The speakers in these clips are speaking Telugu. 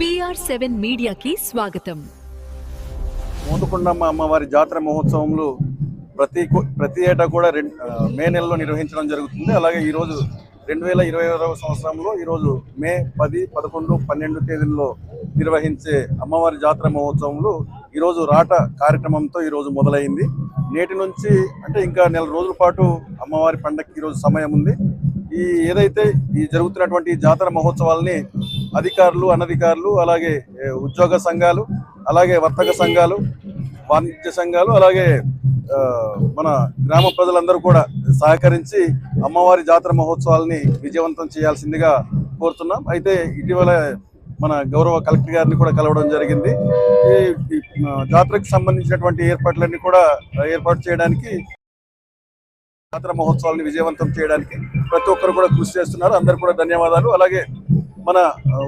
PR7 మీడియాకి స్వాగతం. మోదుకొండమ్మ అమ్మవారి జాతర మహోత్సవంలో ప్రతి ఏటా కూడా మే నెలలో నిర్వహించడం జరుగుతుంది. అలాగే ఈరోజు 2021వ సంవత్సరంలో ఈరోజు మే 10, 11, 12 తేదీల్లో నిర్వహించే అమ్మవారి జాతర మహోత్సవంలో ఈరోజు రాట కార్యక్రమంతో ఈరోజు మొదలైంది. నేటి నుంచి అంటే ఇంకా నెల రోజుల పాటు అమ్మవారి పండగకి ఈరోజు సమయం ఉంది. ఏదైతే ఈ జరుగుతున్నటువంటి జాతర మహోత్సవాల్ని అధికారులు, అనధికారులు, అలాగే ఉద్యోగ సంఘాలు, అలాగే వర్తక సంఘాలు, వాణిజ్య సంఘాలు, అలాగే మన గ్రామ ప్రజలందరూ కూడా సహకరించి అమ్మవారి జాతర మహోత్సవాల్ని విజయవంతం చేయాల్సిందిగా కోరుతున్నాం. అయితే ఇటీవల మన గౌరవ కలెక్టర్ గారిని కూడా కలవడం జరిగింది. ఈ జాతరకు సంబంధించినటువంటి ఏర్పాట్లన్నీ కూడా ఏర్పాటు చేయడానికి, జాతర మహోత్సవాలను విజయవంతం చేయడానికి ప్రతి ఒక్కరు కూడా కృషి చేస్తున్నారు. అందరు కూడా ధన్యవాదాలు. అలాగే మన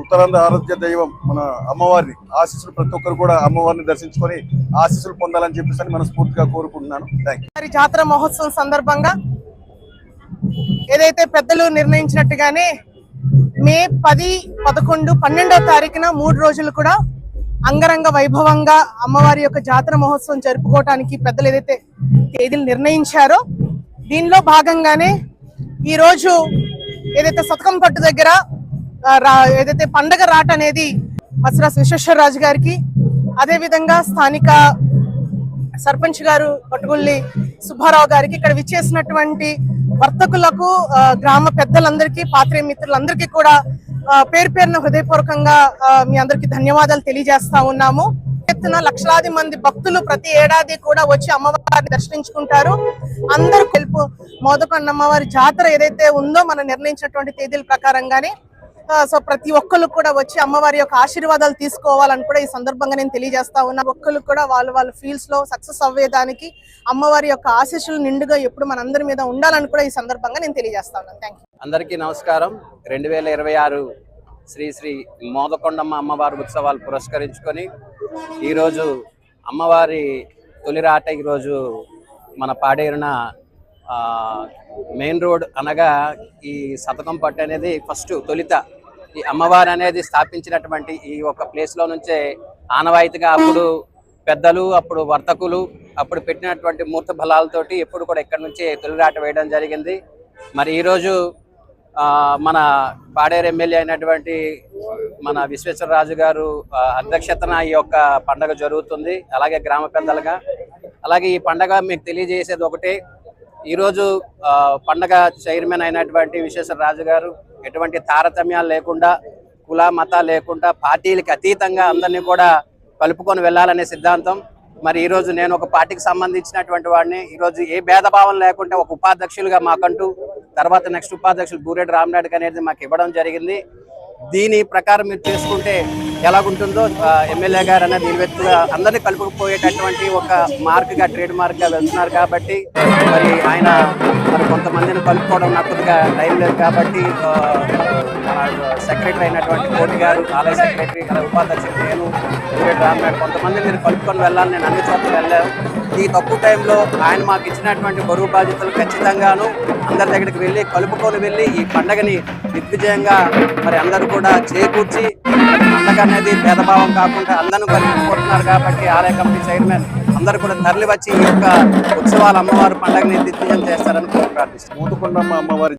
ఉత్తరాంధ్ర ఆరాధ్య దైవం మన అమ్మవారిని ఆశీస్సులు ప్రతి ఒక్కరు కూడా అమ్మవారిని దర్శించుకొని ఆశీస్సులు పొందాలని చెప్పేసి మనస్ఫూర్తిగా కోరుకుంటున్నాను. Thank you. జాతర మహోత్సవం సందర్భంగా ఏదైతే పెద్దలు నిర్ణయించినట్టుగానే మే 10, 11, 12వ తారీఖున 3 రోజులు కూడా అంగరంగ వైభవంగా అమ్మవారి యొక్క జాతర మహోత్సవం జరుపుకోవటానికి పెద్దలు ఏదైతే తేదీలు నిర్ణయించారో దీనిలో భాగంగానే ఈ రోజు ఏదైతే సతకం పట్టు దగ్గర ఏదైతే పండగ రాట అనేది మసిరాస్ విశ్వేశ్వరరాజు గారికి, అదే విధంగా స్థానిక సర్పంచ్ గారు పట్టుగుల్లి సుబ్బారావు గారికి, ఇక్కడ విచ్చేసినటువంటి వర్తకులకు, గ్రామ పెద్దలందరికీ, పాత్రికేయ మిత్రులందరికీ కూడా పేరు పేరున హృదయపూర్వకంగా మీ అందరికీ ధన్యవాదాలు తెలియజేస్తా ఉన్నాము. ఎత్తున లక్షలాది మంది భక్తులు ప్రతి ఏడాది కూడా వచ్చి అమ్మవారిని దర్శించుకుంటారు. అందరూ తెలుపు మోదకొండ అమ్మవారి జాతర ఏదైతే ఉందో మనం నిర్ణయించినటువంటి తేదీల ప్రకారంగానే సో ప్రతి ఒక్కరు కూడా వచ్చి అమ్మవారి యొక్క ఆశీర్వాదాలు తీసుకోవాలని కూడా ఈ సందర్భంగా నేను తెలియజేస్తా ఉన్నా. ఒక్కరు కూడా వాళ్ళ ఫీల్డ్స్ లో సక్సెస్ అవ్వేదానికి అమ్మవారి యొక్క ఆశీస్సులు నిండుగా ఎప్పుడు మనందరి మీద ఉండాలని కూడా ఈ సందర్భంగా నేను తెలియజేస్తా ఉన్నాను. Thank you. అందరికీ నమస్కారం. 2026 శ్రీ మోదకొండమ్మ అమ్మవారి ఉత్సవాలు పురస్కరించుకొని ఈరోజు అమ్మవారి తొలిరాట ఈరోజు మన పాడేరున మెయిన్ రోడ్ అనగా ఈ సతకం పట్టు అనేది ఫస్ట్ తొలిత ఈ అమ్మవారు అనేది స్థాపించినటువంటి ఈ ఒక ప్లేస్లో నుంచే ఆనవాయితీగా అప్పుడు పెద్దలు, అప్పుడు వర్తకులు, అప్పుడు పెట్టినటువంటి మూర్త బలాలతోటి ఎప్పుడు కూడా ఇక్కడ నుంచి తొలిరాట వేయడం జరిగింది. మరి ఈరోజు మన పాడేరు ఎమ్మెల్యే అయినటువంటి మన విశ్వేశ్వరరాజు గారు అధ్యక్షతన ఈ యొక్క పండగ జరుగుతుంది. అలాగే గ్రామ పెద్దలుగా అలాగే ఈ పండగ మీకు తెలియజేసేది ఒకటే, ఈరోజు పండగ చైర్మన్ అయినటువంటి విశ్వేశ్వరరాజు గారు ఎటువంటి తారతమ్యాలు లేకుండా, కుల మత లేకుండా, పార్టీలకి అతీతంగా అందరినీ కూడా కలుపుకొని వెళ్ళాలనే సిద్ధాంతం. మరి ఈరోజు నేను ఒక పార్టీకి సంబంధించినటువంటి వాడిని, ఈరోజు ఏ భేదభావం లేకుండా ఒక ఉపాధ్యక్షులుగా మాకంటూ, తర్వాత నెక్స్ట్ ఉపాధ్యక్షులు బూరెడ్డి రామనాయుడు అనేది మాకు ఇవ్వడం జరిగింది. దీని ప్రకారం మీరు చేసుకుంటే ఎలాగుంటుందో ఎమ్మెల్యే గారు అనేది నిలువెత్తుగా అందరినీ కలుపుకుపోయేటటువంటి ఒక మార్క్గా, ట్రేడ్ మార్క్గా వెళ్తున్నారు. కాబట్టి మరి ఆయన కొంతమందిని కలుపుకోవడం నాకు కొద్దిగా టైం లేదు. కాబట్టి సెక్రటరీ అయినటువంటి కోటి గారు, ఆలయ సెక్రటరీ, ఉపాధ్యక్షులు నేను, బూరెడ్డి రామనాయుడు కొంతమంది మీరు కలుపుకొని వెళ్ళాలి. నేను అన్ని చోట్ల వెళ్ళాను. ఈ తక్కువ టైంలో ఆయన మాకు ఇచ్చినటువంటి బరువు బాధ్యతలు ఖచ్చితంగాను అందరి దగ్గరికి వెళ్ళి కలుపుకొని వెళ్ళి ఈ పండగని దిగ్విజయంగా మరి అందరూ కూడా చేకూర్చి పండగ అనేది భేదభావం కాకుండా అందరూ కలుపుకుంటున్నారు. కాబట్టి ఆలయ కమిటీ చైర్మన్ అందరూ కూడా తరలి వచ్చి ఈ యొక్క ఉత్సవాల అమ్మవారి పండుగని దిగ్విజయం చేస్తారని ప్రార్థిస్తున్నాను. మోదుకొండమ్మ అమ్మవారి